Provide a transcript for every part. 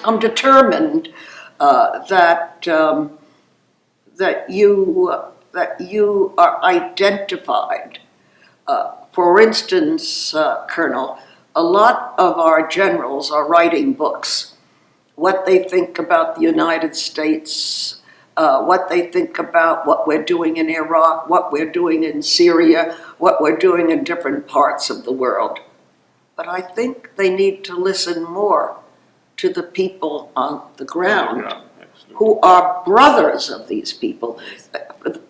I'm determined that you are identified. For instance, Colonel, a lot of our generals are writing books. What they think about the United States, what they think about what we're doing in Iraq, what we're doing in Syria, what we're doing in different parts of the world. But I think they need to listen more to the people on the ground who are brothers of these people.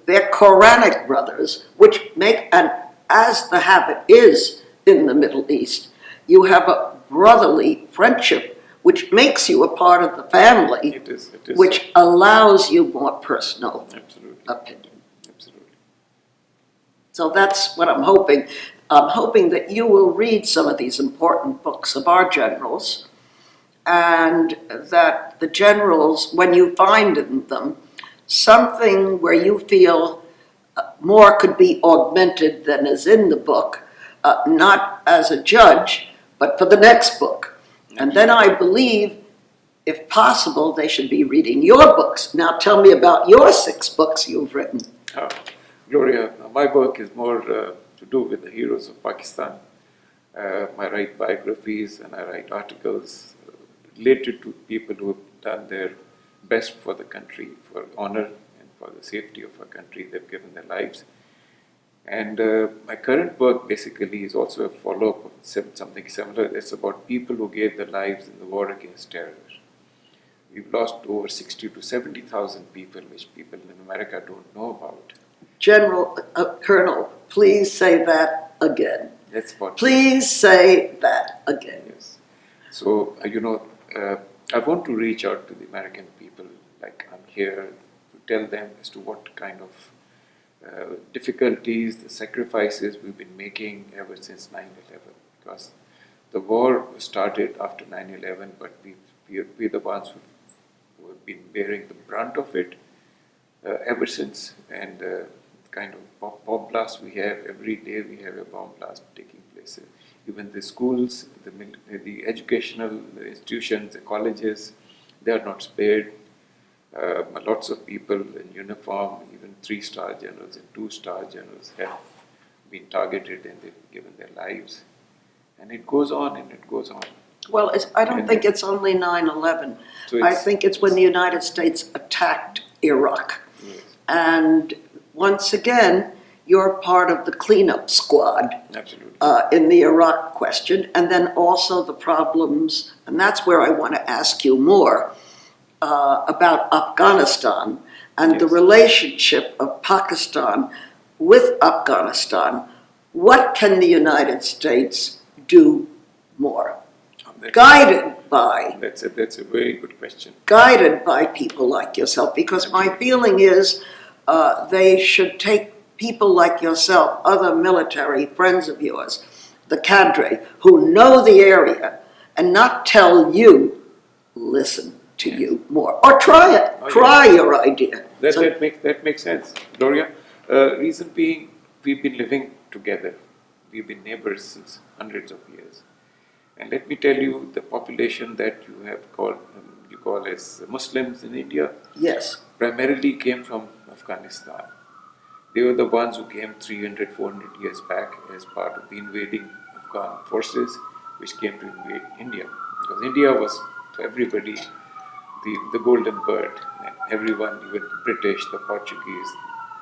They're Quranic brothers, which make, and as the habit is in the Middle East, you have a brotherly friendship which makes you a part of the family, it is which allows you more personal opinion. Absolutely. So that's what I'm hoping. I'm hoping that you will read some of these important books of our generals, and that the generals, when you find in them something where you feel more could be augmented than is in the book, not as a judge, but for the next book. And then I believe, if possible, they should be reading your books. Now tell me about your 6 books you've written. Gloria, my work is more to do with the heroes of Pakistan. I write biographies and I write articles related to people who have done their best for the country, for honor and for the safety of our country. They've given their lives. And my current work basically is also a follow-up of something similar. It's about people who gave their lives in the war against terror. We've lost over 60 to 70,000 people, which people in America don't know about. Colonel, please say that again. That's what. Please say that again. Yes. So, I want to reach out to the American people, like I'm here, to tell them as to what kind of difficulties, the sacrifices we've been making ever since 9/11. Because the war started after 9/11, but we're the ones who have been bearing the brunt of it ever since. And the kind of bomb blast we have, every day we have a bomb blast taking place. Even the schools, the educational institutions, the colleges, they are not spared. Lots of people in uniform, even 3-star generals and 2-star generals have been targeted and they've given their lives. And it goes on and it goes on. Well, I don't think it's only 9/11. So I think it's when the United States attacked Iraq. Yes. And once again, you're part of the cleanup squad. Absolutely. In the Iraq question, and then also the problems, and that's where I want to ask you more about Afghanistan and Yes. the relationship of Pakistan with Afghanistan. What can the United States do more? Guided by... That's a very good question. Guided by people like yourself, because my feeling is they should take people like yourself, other military friends of yours, the cadre, who know the area, and not tell you, listen to you more. Or try it. Try your idea. That makes sense. Gloria, reason being, we've been living together. We've been neighbors since hundreds of years. And let me tell you, the population that you call as Muslims in India, yes, primarily came from Afghanistan. They were the ones who came 300, 400 years back as part of the invading Afghan forces which came to invade India. Because India was, to everybody, the golden bird. And everyone, even the British, the Portuguese,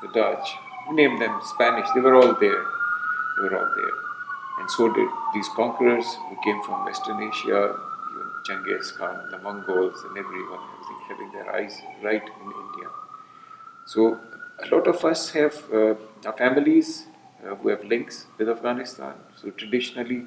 the Dutch, you name them, Spanish, they were all there. And so did these conquerors who came from Western Asia, even Genghis Khan, the Mongols, and everyone having their eyes right in India. So a lot of us have our families who have links with Afghanistan. So traditionally,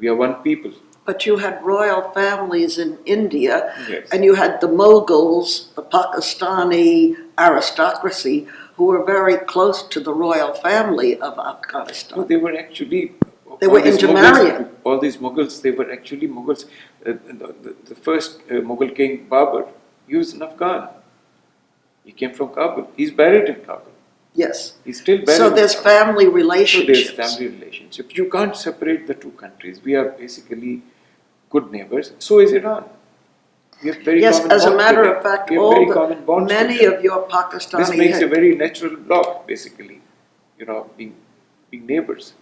we are one people. But you had royal families in India, Yes. and you had the Mughals, the Pakistani aristocracy, who were very close to the royal family of Afghanistan. No, they were actually... They were intermarrying. All these Mughals, they were actually Mughals. The first Mughal king, Babur, he was an Afghan. He came from Kabul. He's buried in Kabul. Yes. He's still buried. So there's family relationships. So there's family relationships. You can't separate the two countries. We are basically good neighbors. So is Iran. We have very Yes, common as a bonds matter with of them. fact, We have very common bonds with many them. of your Pakistani This makes a very natural block, basically, being neighbors.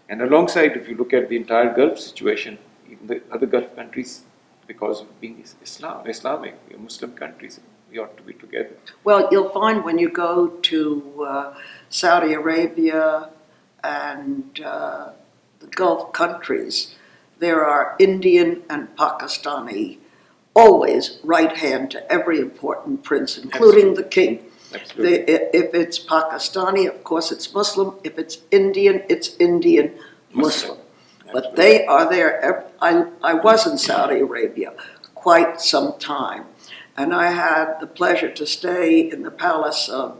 And alongside, if you look at the entire Gulf situation, even the other Gulf countries, because of being Islamic, we are Muslim countries, we ought to be together. Well, you'll find when you go to Saudi Arabia and the Gulf countries, there are Indian and Pakistani always right hand to every important prince, including the king. Absolutely. If it's Pakistani, of course it's Muslim. If it's Indian, it's Indian Muslim. But they are there. I was in Saudi Arabia quite some time, and I had the pleasure to stay in the palace of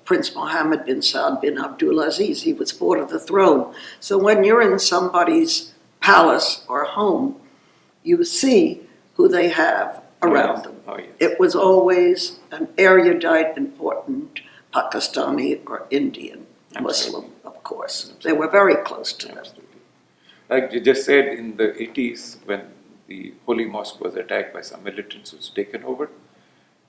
Prince Mohammed bin Saud bin Abdulaziz. He was brought to the throne. So when you're in somebody's palace or home, you see who they have around them. Oh, yes. It was always an erudite, important Pakistani or Indian Muslim, of course. They were very close to them. Absolutely. Like you just said, in the 80s, when the Holy Mosque was attacked by some militants, it was taken over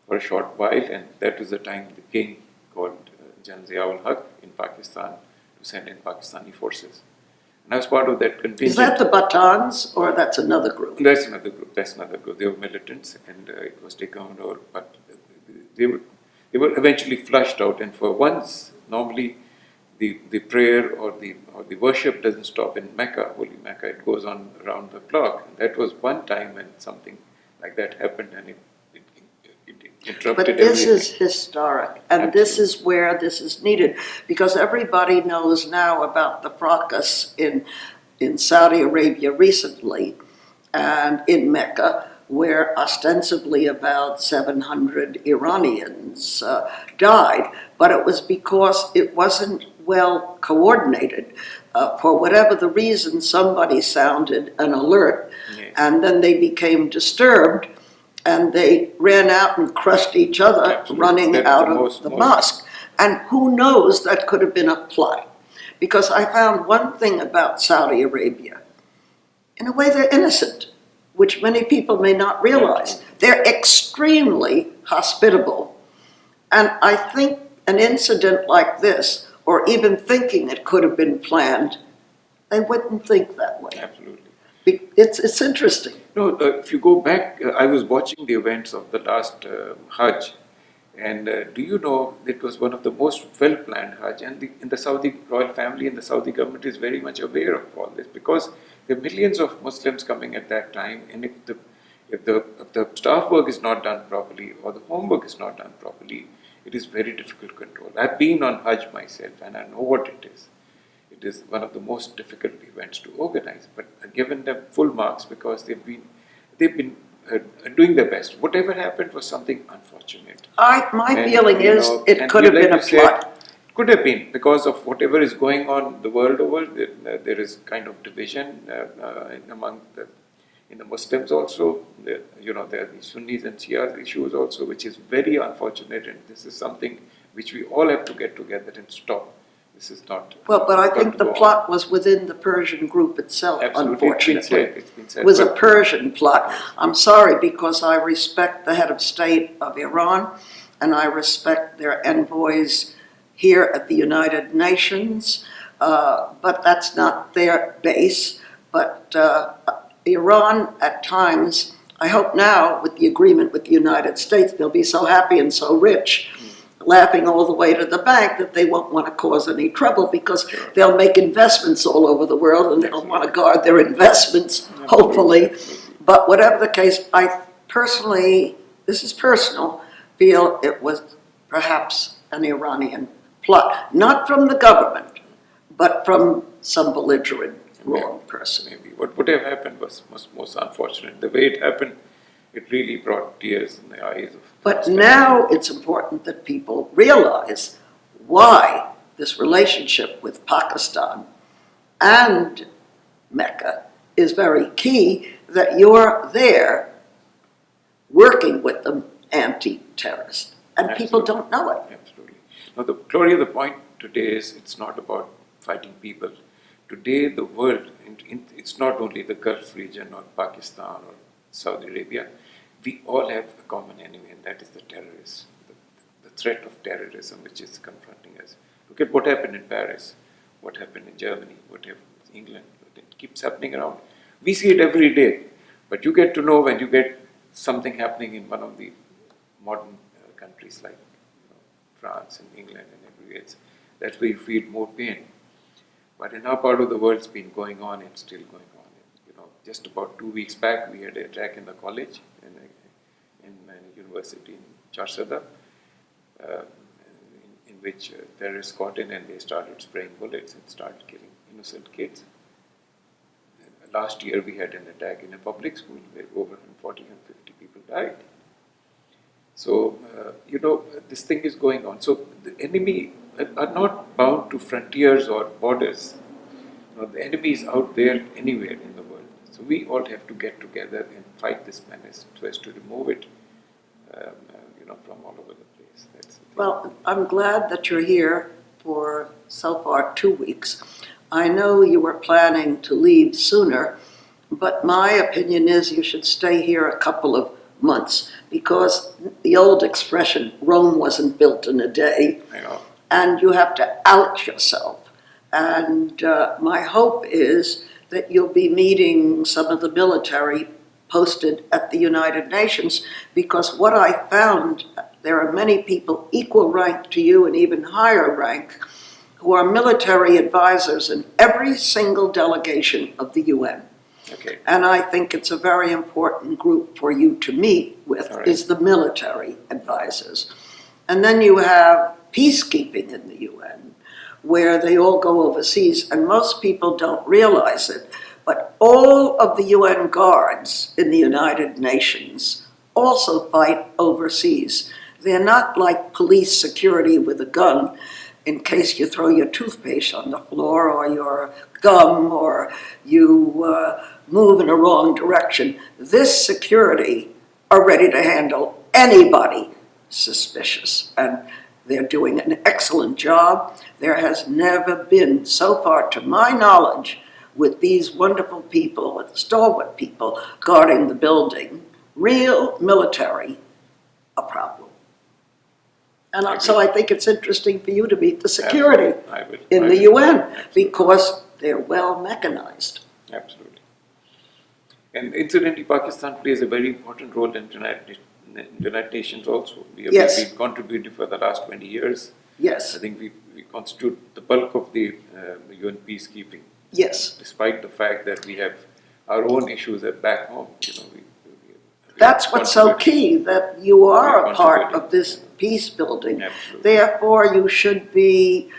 for a short while, and that was the time the king called Jan Ziaul-Haq in Pakistan to send in Pakistani forces. And I was part of that contingent. Is that the Batans, or that's another group? That's another group. That's another group. They were militants, and it was taken over. But they were eventually flushed out. And for once, normally, the prayer or the worship doesn't stop in Mecca, holy Mecca. It goes on around the clock. And that was one time when something like that happened, and it interrupted But this everything. is historic, and this is where this is needed, because everybody knows now about the fracas in Saudi Arabia recently and in Mecca, where ostensibly about 700 Iranians died, but it was because it wasn't well coordinated. For whatever the reason, somebody sounded an alert, Yes. and then they became disturbed, and they ran out and crushed each other, Absolutely. running That's out the of most- the most- mosque. And who knows, that could have been a plot. Because I found one thing about Saudi Arabia. In a way, they're innocent, which many people may not realize. They're extremely hospitable. And I think an incident like this, or even thinking it could have been planned, they wouldn't think that way. Absolutely. It's interesting. No, if you go back, I was watching the events of the last Hajj, and do you know it was one of the most well-planned Hajj, and the Saudi royal family and the Saudi government is very much aware of all this, because there are millions of Muslims coming at that time, and if the staff work is not done properly or the homework is not done properly, it is very difficult to control. I've been on Hajj myself, and I know what it is. It is one of the most difficult events to organize, but I've given them full marks because they've been doing their best. Whatever happened was something unfortunate. My And, feeling you is know, it and could you- have like been a you said, plot. could have been because of whatever is going on the world over. There is kind of division among the Muslims also. There are the Sunnis and Shias issues also, which is very unfortunate, and this is something which we all have to get together and stop. This is not. Well, but I got think to the go on. plot was within the Persian group itself, Absolutely, unfortunately. it's been said. It was a but- Persian plot. I'm sorry, because I respect the head of state of Iran, and I respect their envoys here at the United Nations, but that's not their base. But Iran, at times, I hope now, with the agreement with the United States, they'll be so happy and so rich, laughing all the way to the bank, that they won't want to cause any trouble, because they'll make investments all over the world and they'll want to guard their investments, hopefully. But whatever the case, I personally, this is personal, feel it was perhaps an Iranian plot, not from the government, but from some belligerent wrong person. Maybe what would have happened was most unfortunate. The way it happened, it really brought tears in the eyes of. But now it's important that people realize why this relationship with Pakistan and Mecca is very key, that you're there working with them anti-terrorist. And people don't know it. Absolutely. Now, the glory of the point today is it's not about fighting people. Today, the world, it's not only the Gulf region or Pakistan or Saudi Arabia, we all have a common enemy, and that is the terrorists, the threat of terrorism which is confronting us. Look at what happened in Paris, what happened in Germany, what happened in England. It keeps happening around. We see it every day, but you get to know when you get something happening in one of the modern countries like France and England and everywhere else. That's where you feel more pain. But in our part of the world, it's been going on. It's still going on. Just about 2 weeks back, we had an attack in the college, in a university in Charsada, in which terrorists got in and they started spraying bullets and started killing innocent kids. Last year, we had an attack in a public school where over 40 and 50 people died. So, this thing is going on. So, the enemy are not bound to frontiers or borders. The enemy is out there anywhere in the world. So, we all have to get together and fight this menace so as to remove it, from all over the place. That's the thing. Well, I'm glad that you're here for so far 2 weeks. I know you were planning to leave sooner, but my opinion is you should stay here a couple of months, because the old expression, Rome wasn't built in a day, I know. and you have to out yourself. And my hope is that you'll be meeting some of the military posted at the United Nations, because what I found, there are many people equal rank to you and even higher rank who are military advisors in every single delegation of the UN. Okay. And I think it's a very important group for you to meet with, All right. is the military advisors. And then you have peacekeeping in the UN, where they all go overseas, and most people don't realize it, but all of the UN guards in the United Nations also fight overseas. They're not like police security with a gun in case you throw your toothpaste on the floor or your gum or you move in a wrong direction. This security are ready to handle anybody suspicious, and they're doing an excellent job. There has never been, so far to my knowledge, with these wonderful people, with stalwart people guarding the building, real military, a problem. And so I think it's interesting for you to meet the security in the UN, because they're well mechanized. Absolutely. And incidentally, Pakistan plays a very important role in United Nations also. We have Yes. been contributing for the last 20 years. Yes, I think we constitute the bulk of the UN peacekeeping. yes. Despite the fact that we have our own issues back home, That's what's so key, that you are a part contributing. of this peace building. Absolutely. Therefore, you should be,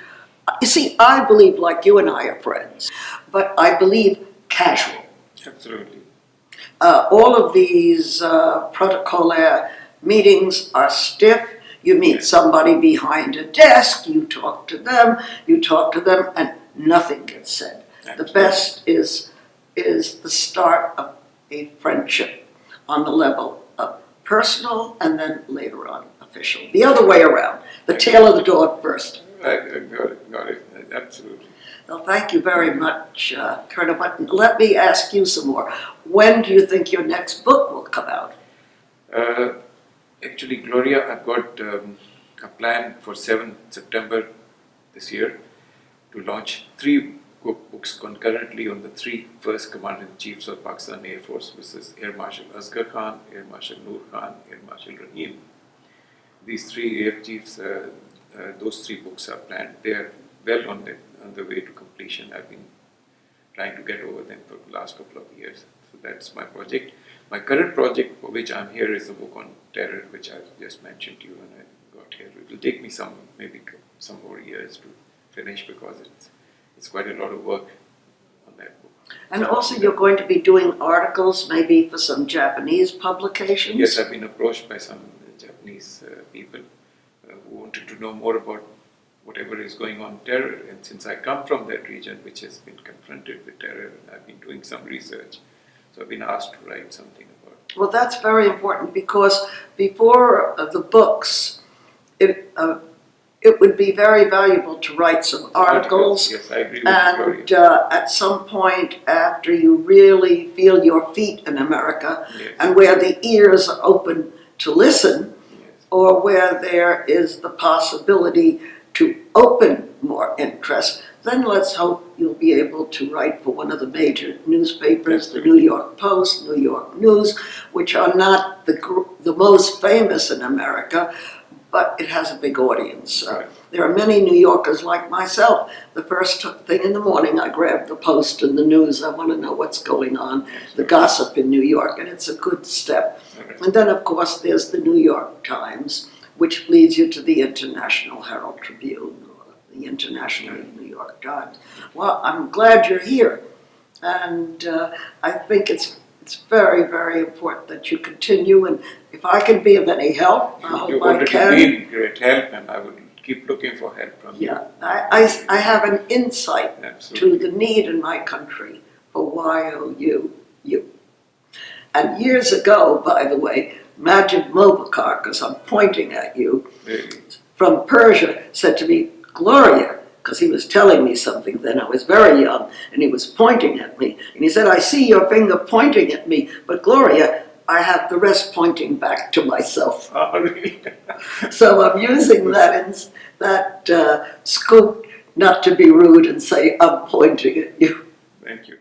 you see, I believe, like you and I are friends, but I believe casual. Absolutely. All of these protocolaire meetings are stiff. You meet somebody behind a desk, you talk to them, and nothing gets said. Absolutely. The best is the start of a friendship on the level of personal and then later on official. The other way around, the tail of the dog first. I got it. Absolutely. Well, thank you very much, Colonel Button. Let me ask you some more. When do you think your next book will come out? Actually, Gloria, I've got a plan for 7th September this year to launch 3 books concurrently on the 3 first Commander-in-Chiefs of Pakistan Air Force, which is Air Marshal Asghar Khan, Air Marshal Noor Khan, Air Marshal Rahim. These 3 air chiefs, those 3 books are planned. They are well on the way to completion. I've been trying to get over them for the last couple of years. So that's my project. My current project for which I'm here is the book on terror, which I've just mentioned to you when I got here. It will take me maybe some more years to finish, because it's quite a lot of work on that book. And also you're going to be doing articles maybe for some Japanese publications? Yes, I've been approached by some Japanese people who wanted to know more about whatever is going on terror. And since I come from that region which has been confronted with terror, and I've been doing some research, so I've been asked to write something about it. Well, that's very important, because before the books, it it would be very valuable to write some articles. Yes, I agree with Gloria. And at some point, after you really feel your feet in America, Yes. and where the ears are open to listen, Yes. or where there is the possibility to open more interest, then let's hope you'll be able to write for one of the major newspapers, the New York Post, New York News, which are not the most famous in America, but it has a big audience. Right. There are many New Yorkers like myself. The first thing in the morning, I grab the Post and the News. I want to know what's going on, the gossip in New York, and it's a good step. Right. And then, of course, there's the New York Times, which leads you to the International Herald Tribune, or the International New York Times. Well, I'm glad you're here, and I think it's very, very important that you continue, and if I can be of any help, I You've hope I already can. been great help, and I will keep looking for help from you. Yeah, I have an insight Absolutely. to the need in my country for YOU. And years ago, by the way, Majid Mobakar, because I'm pointing at you, Really. from Persia, said to me, Gloria, because he was telling me something then, I was very young, and he was pointing at me, and he said, I see your finger pointing at me, but Gloria, I have the rest pointing back to myself. Oh, really? So I'm using that scoop not to be rude and say, I'm pointing at you. Thank you.